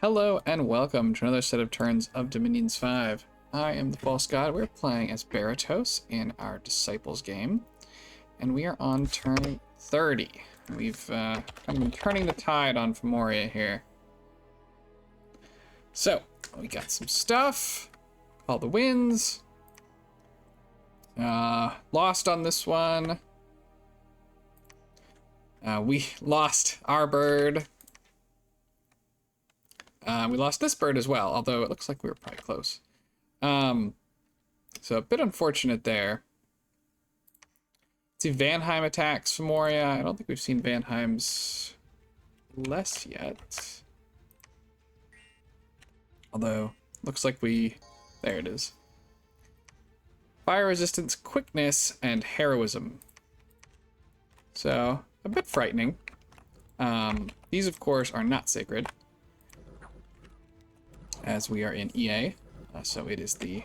Hello and welcome to another set of turns of Dominions 5. I am the False God. We're playing as Baratos in our Disciples game, and we are on turn 30. We've kind of been turning the tide on Femoria here. So, we got some stuff, all the wins, lost on this one. We lost our bird. We lost this bird as well, although it looks like we were probably close. So a bit unfortunate there. Let's see, Vanheim attacks Femoria. I don't think we've seen Vanheim's less yet. Although, looks like there it is. Fire resistance, quickness, and heroism. So, a bit frightening. These, of course, are not sacred, as we are in EA, so it is the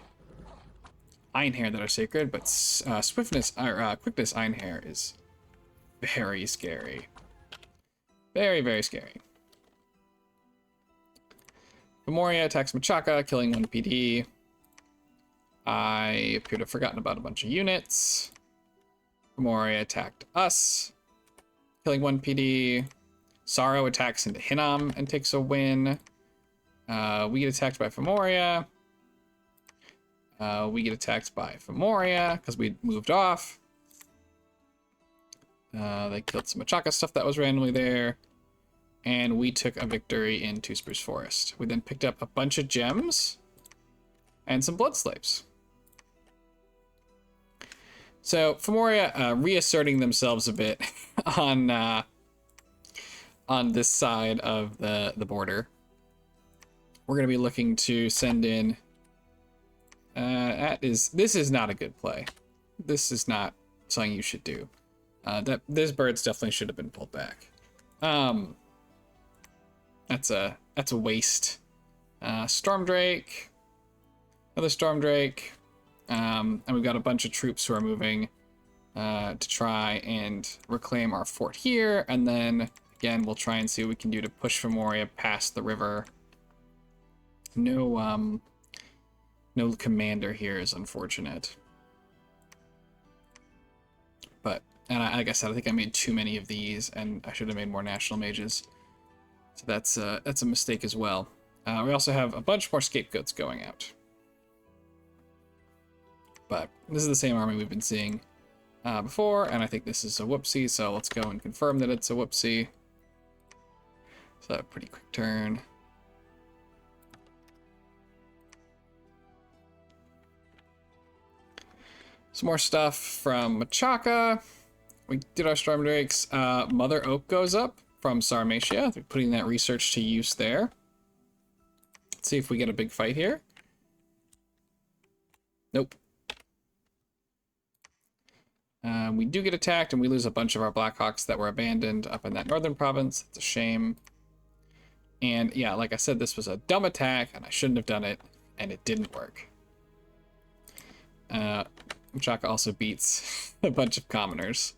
Einhair that are sacred, but swiftness or quickness Einhair is very scary. Very, very scary. Femoria attacks Machaka, killing 1 PD. I appear to have forgotten about a bunch of units. Femoria attacked us, killing 1 PD. Sorrow attacks into Hinam and takes a win. We get attacked by Femoria. We get attacked by Femoria because we moved off. They killed some Machaka stuff that was randomly there. And we took a victory in Two Spruce Forest. We then picked up a bunch of gems and some blood slaves. So Femoria reasserting themselves a bit on this side of the border. We're going to be looking to send in. This is not a good play. This is not something you should do. This birds definitely should have been pulled back. That's a waste. Stormdrake, another Stormdrake, and we've got a bunch of troops who are moving to try and reclaim our fort here, and then again we'll try and see what we can do to push Femoria past the river. No commander here is unfortunate. But, and like I said, I think I made too many of these, and I should have made more national mages. So that's a mistake as well. We also have a bunch more scapegoats going out. But this is the same army we've been seeing before, and I think this is a whoopsie, so let's go and confirm that it's a whoopsie. So a pretty quick turn. Some more stuff from Machaka. We did our Stormdrakes. Mother Oak goes up from Sarmatia. They're putting that research to use there. Let's see if we get a big fight here. Nope. We do get attacked, and we lose a bunch of our Blackhawks that were abandoned up in that northern province. It's a shame. And yeah, like I said, this was a dumb attack, and I shouldn't have done it, and it didn't work. Machaka also beats a bunch of commoners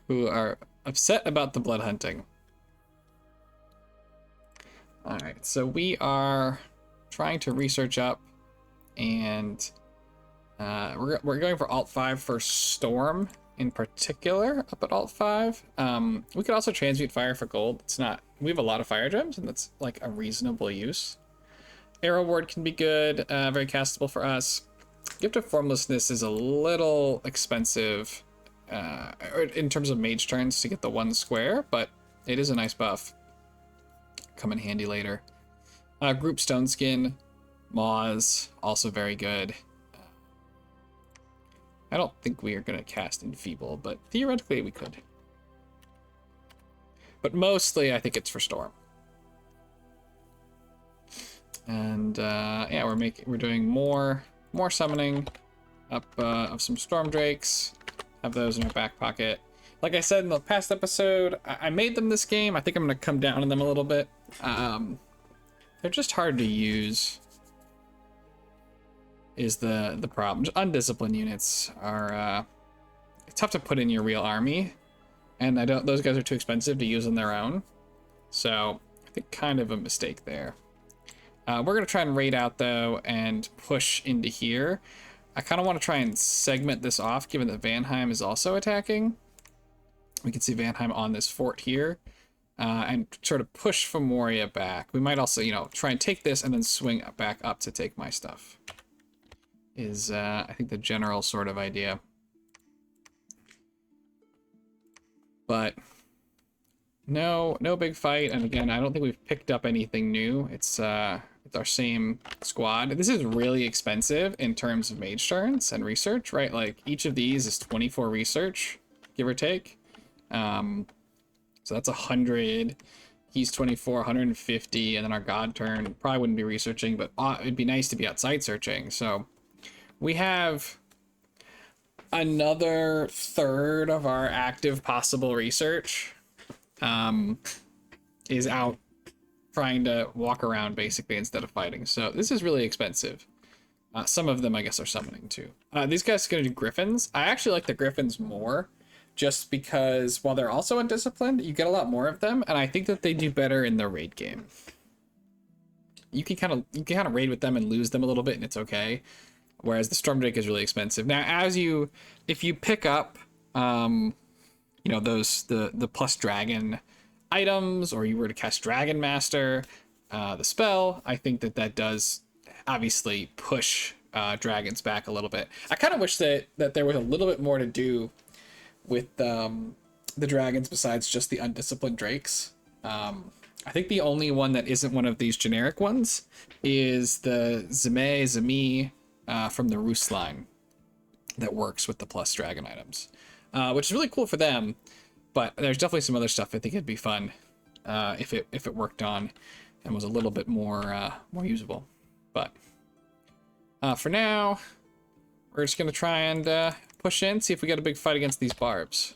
who are upset about the blood hunting. Alright, so we are trying to research up, and we're going for Alt 5 for Storm in particular, up at Alt 5. We could also transmute fire for gold. We have a lot of fire gems, and that's like a reasonable use. Arrow Ward can be good, very castable for us. Gift of Formlessness is a little expensive in terms of mage turns to get the 1 square, but it is a nice buff. Come in handy later. Group Stone Skin, Maws, also very good. I don't think we are going to cast Enfeeble, but theoretically we could. But mostly I think it's for Storm. And yeah, we're doing more summoning up of some Stormdrakes. Have those in our back pocket. Like I said in the past episode, I made them this game. I think I'm going to come down on them a little bit. They're just hard to use, is the problem. Undisciplined units are tough to put in your real army, and those guys are too expensive to use on their own. So think kind of a mistake there. We're going to try and raid out, though, and push into here. I kind of want to try and segment this off, given that Vanheim is also attacking. We can see Vanheim on this fort here. And sort of push Femoria back. We might also, you know, try and take this and then swing back up to take my stuff. Is, I think, the general sort of idea. But no big fight. And again, I don't think we've picked up anything new. It's our same squad. This is really expensive in terms of mage turns and research, right? Like, each of these is 24 research, give or take. So that's 100. He's 24, 150, and then our god turn probably wouldn't be researching, but it'd be nice to be outside searching. So we have another third of our active possible research is out trying to walk around basically instead of fighting. So this is really expensive. Some of them, I guess, are summoning too. These guys are going to do griffins. I actually like the griffins more, just because while they're also undisciplined, you get a lot more of them, and I think that they do better in the raid game. You can kind of raid with them and lose them a little bit, and it's okay. Whereas the Stormdrake is really expensive. Now, if you pick up, you know, the plus dragon items, or you were to cast Dragon Master, the spell, I think that does obviously push dragons back a little bit. I kind of wish that there was a little bit more to do with the dragons besides just the undisciplined drakes. I think the only one that isn't one of these generic ones is the Zemi from the Roost line that works with the plus dragon items, which is really cool for them. But there's definitely some other stuff I think it'd be fun if it worked on and was a little bit more usable. But for now, we're just gonna try and push in, see if we get a big fight against these barbs.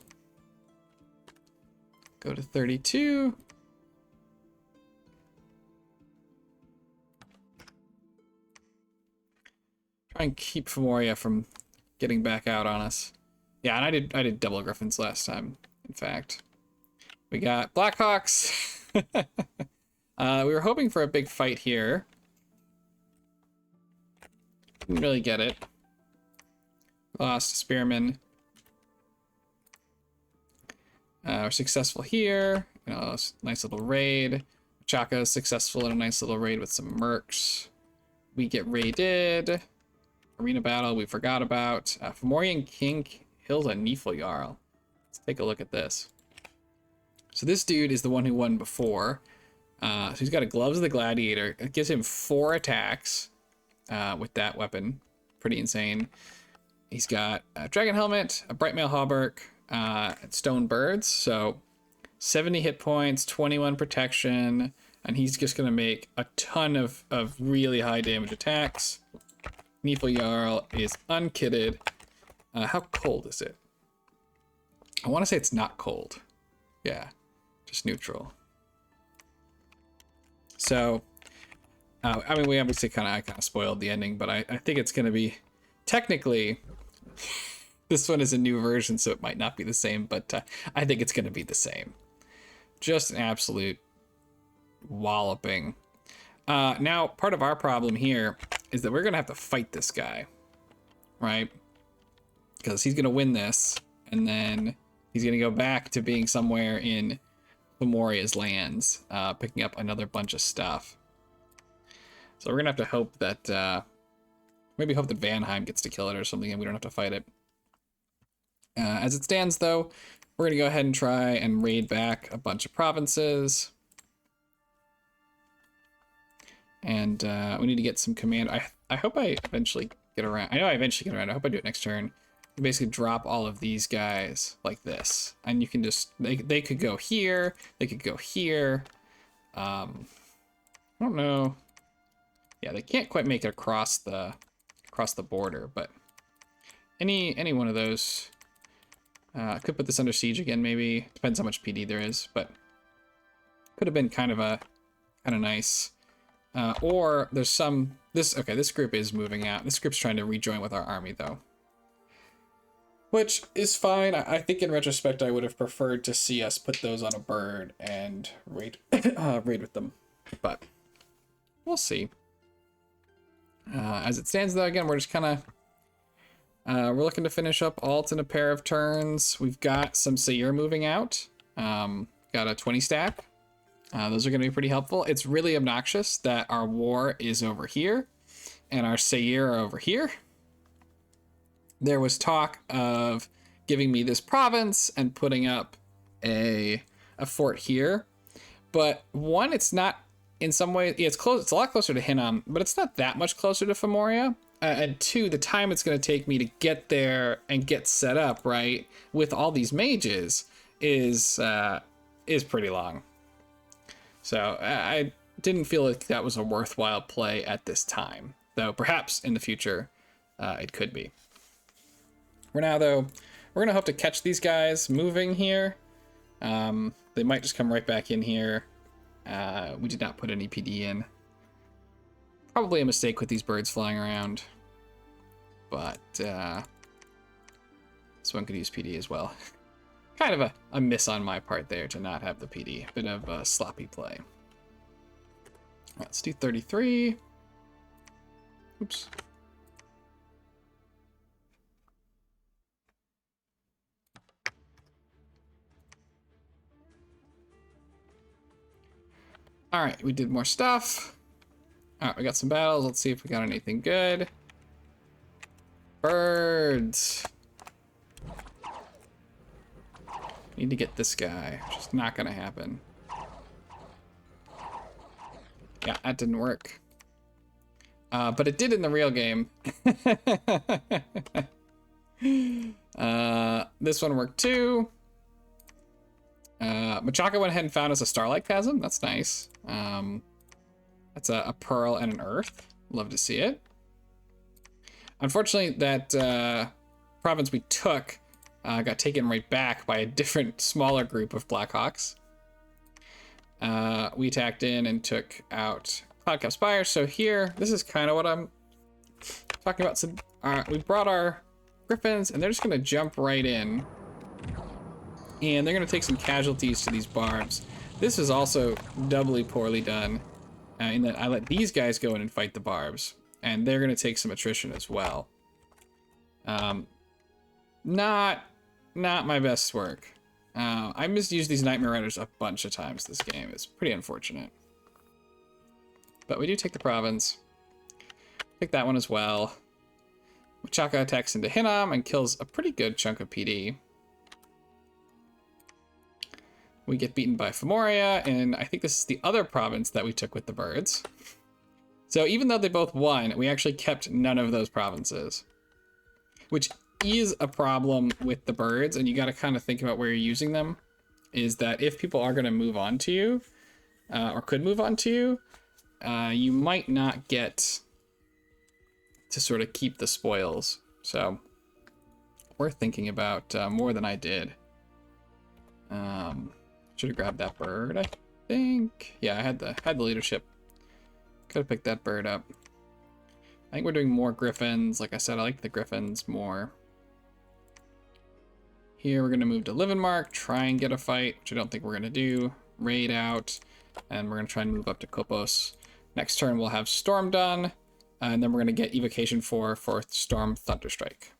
Go to 32. Try and keep Femoria from getting back out on us. Yeah, and I did double griffins last time, in fact. We got Blackhawks. We were hoping for a big fight here. Didn't really get it. Lost Spearman. We're successful here. You know, nice little raid. Chaka is successful in a nice little raid with some mercs. We get raided. Arena battle we forgot about. Fomorian King kills a Nifljarl. Let's take a look at this. So this dude is the one who won before. So he's got a Gloves of the Gladiator. It gives him 4 attacks with that weapon. Pretty insane. He's got a Dragon Helmet, a Bright Mail Hauberk, and Stone Birds. So 70 hit points, 21 protection, and he's just going to make a ton of really high damage attacks. Nifljarl is unkitted. How cold is it? I want to say it's not cold. Yeah, just neutral. So, I mean, we obviously I kind of spoiled the ending, but I think it's going to be, technically, this one is a new version, so it might not be the same, but I think it's going to be the same. Just an absolute walloping. Now, part of our problem here is that we're going to have to fight this guy, right? Because he's going to win this, and then he's going to go back to being somewhere in Fomoria's lands, picking up another bunch of stuff. So we're going to have to hope that, maybe hope that Vanheim gets to kill it or something, and we don't have to fight it. As it stands, though, we're going to go ahead and try and raid back a bunch of provinces. And we need to get some command. I hope I eventually get around. I know I eventually get around. I hope I do it next turn. You basically drop all of these guys like this. And you can just, they could go here. They could go here. I don't know. Yeah, they can't quite make it across the border, but any one of those. I could put this under siege again, maybe. Depends how much PD there is, but could have been kind of nice. Or there's some, this group is moving out. This group's trying to rejoin with our army, though. Which is fine. I think in retrospect, I would have preferred to see us put those on a bird and raid, raid with them. But we'll see. As it stands, though, again, we're just kind of... we're looking to finish up alt in a pair of turns. We've got some Seir moving out. Got a 20 stack. Those are going to be pretty helpful. It's really obnoxious that our war is over here and our Seir are over here. There was talk of giving me this province and putting up a fort here. But one, it's not in some way, yeah, it's close. It's a lot closer to Hinnom, but it's not that much closer to Femoria. And two, the time it's going to take me to get there and get set up, right, with all these mages is pretty long. So I didn't feel like that was a worthwhile play at this time, though perhaps in the future it could be. For now, though, we're going to hope to catch these guys moving here. They might just come right back in here. We did not put any PD in. Probably a mistake with these birds flying around. But this one could use PD as well. Kind of a miss on my part there to not have the PD. Bit of a sloppy play. Let's do 33. Oops. All right, we did more stuff. All right, we got some battles. Let's see if we got anything good. Birds. Need to get this guy, which is not gonna happen. Yeah, that didn't work. But it did in the real game. This one worked too. Machaka went ahead and found us a Starlight Chasm. That's nice. That's a pearl and an earth. Love to see it. Unfortunately, that province we took got taken right back by a different, smaller group of Blackhawks. We attacked in and took out Cloudcap Spire. So here, this is kind of what I'm talking about. So we brought our Griffins, and they're just going to jump right in. And they're going to take some casualties to these barbs. This is also doubly poorly done in that I let these guys go in and fight the barbs. And they're going to take some attrition as well. Not my best work. I misused these Nightmare Riders a bunch of times this game. It's pretty unfortunate. But we do take the province. Take that one as well. Machaka attacks into Hinnom and kills a pretty good chunk of PD. We get beaten by Femoria, and I think this is the other province that we took with the birds. So even though they both won, we actually kept none of those provinces. Which is a problem with the birds, and you got to kind of think about where you're using them. Is that if people are going to move on to you, or could move on to you, you might not get to sort of keep the spoils. So we're thinking about more than I did. Should have grabbed that bird, I think. Yeah, I had the leadership. Could have picked that bird up. I think we're doing more Griffins. Like I said, I like the Griffins more. Here we're going to move to Livenmark, try and get a fight, which I don't think we're going to do. Raid out, and we're going to try and move up to Kopos. Next turn we'll have Storm done, and then we're going to get Evocation for Storm Thunderstrike.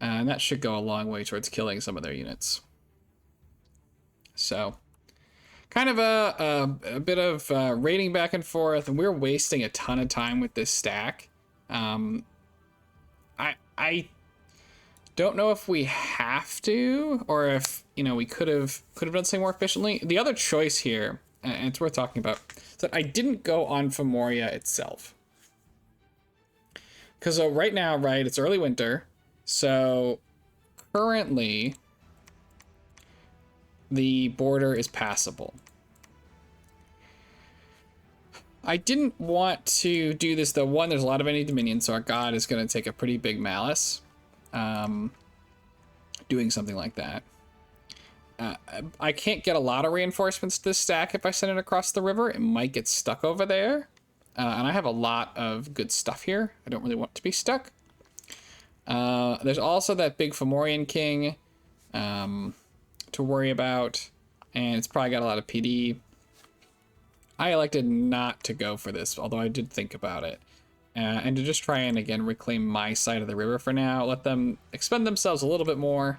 And that should go a long way towards killing some of their units. So, kind of a bit of raiding back and forth, and we're wasting a ton of time with this stack. I don't know if we have to, or if we could have done something more efficiently. The other choice here, and it's worth talking about, is that I didn't go on Femoria itself. Because right now, right, it's early winter, so currently the border is passable. I didn't want to do this, though. One, there's a lot of enemy dominion, so our god is going to take a pretty big malice doing something like that. I can't get a lot of reinforcements to this stack if I send it across the river. It might get stuck over there. And I have a lot of good stuff here. I don't really want to be stuck. There's also that big Fomorian king to worry about, and it's probably got a lot of PD. I elected not to go for this, although I did think about it. And to just try and, again, reclaim my side of the river for now. Let them expend themselves a little bit more.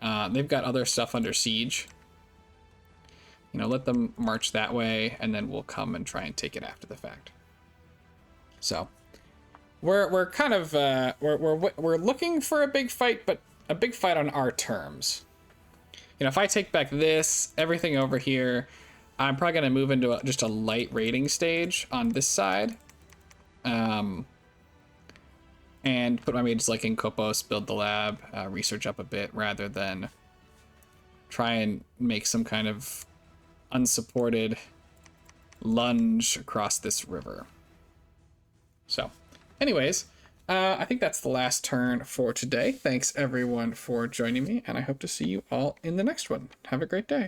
They've got other stuff under siege. You know, let them march that way, and then we'll come and try and take it after the fact. So, we're kind of, we're looking for a big fight, but a big fight on our terms. You know, if I take back this, everything over here, I'm probably going to move into just a light raiding stage on this side. And put my mages like in Kopos, build the lab, research up a bit, rather than try and make some kind of unsupported lunge across this river. So, anyways, I think that's the last turn for today. Thanks everyone for joining me, and I hope to see you all in the next one. Have a great day.